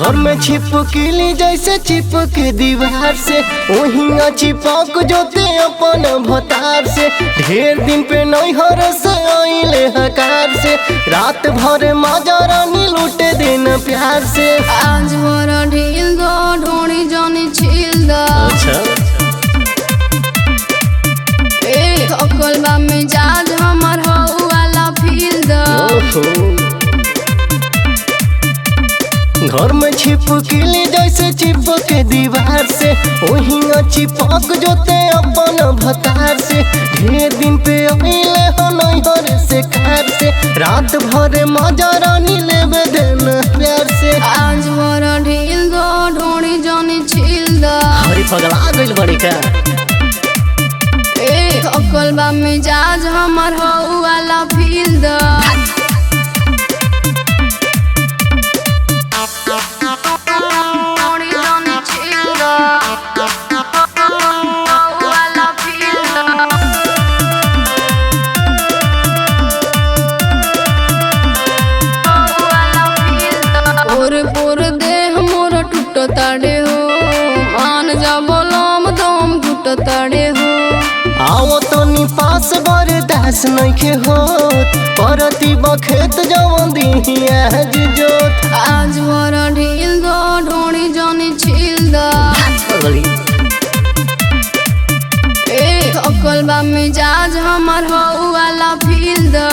घर में छिपकली जैसे चिपक दीवार से वहीं चिपक जोते अपन भतार से। ढेर दिन पे नैहर से आइले हकार से रात भर माजा रानी लूटे दिन प्यार से। आज भर ढील दो ढोड़ी जानी छील दो। अच्छा थकल बा मिजाज हमर हो वाला फील दो। घर में छिपकली जैसे चिपक दीवार से वहीं चिपक जोते अपन भतार से। ढेर दिन पे अइले हो नैहर से कार से रात भर माजा रानी लेबे दिन प्यार से। आज भर ढील दो ढोड़ी जानी छील दो। हरी पगला गइल बड़ी का। थकल बा मिजाज हमर हो वाला फील दो। तड़े हो मान जा बोलम दम घुट तड़े हो। आओ तो पास बर्दाश्त नइखे होत परती बखेत जवन दी आज जोत। आज भर ढील दो ढोड़ी जानी छील दो। थकल बा मिजाज हमर हो वाला फील दो।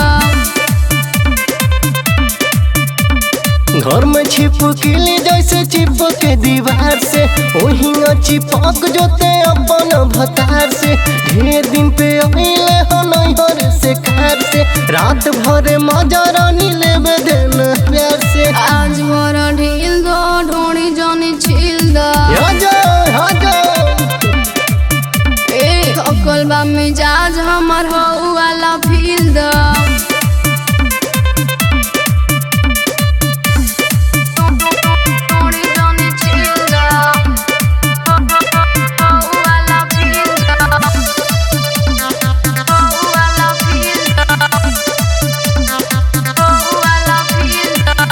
घर में छिपकली जैसे चिपक दीवार से वहीं चिपक जोते अपन भतार से। ढेर दिन पे अइले हो नैहर से कार से रात भर माजा रानी लेबे दिन प्यार से। आज भर ढील दो ढोड़ी जानी छील दो। थकल बा मिजाज हमर हो वाला फील दो।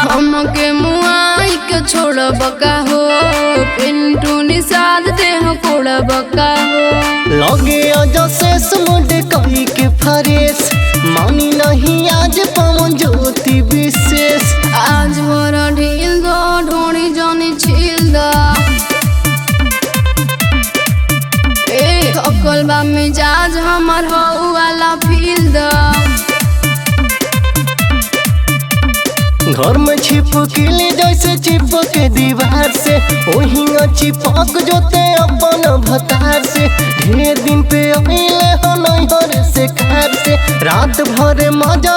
हमके मुआई के छोड़ बका हो पिंटू निषाद देह कोड़ बका हो। लगे आजा शेष मुड कही के फरेश मानी नहीं आज पवन ज्योति विशेष। आज भर ढील दो ढोड़ी जानी छील दो। थकल बा मिजाज हमर हो वाला फील दो। घर में छिपकली जैसे चिपक दीवार से वहीं चिपक जोते अपन भतार से। ढेर दिन पे अइले हो नैहर से कार से रात भर माजा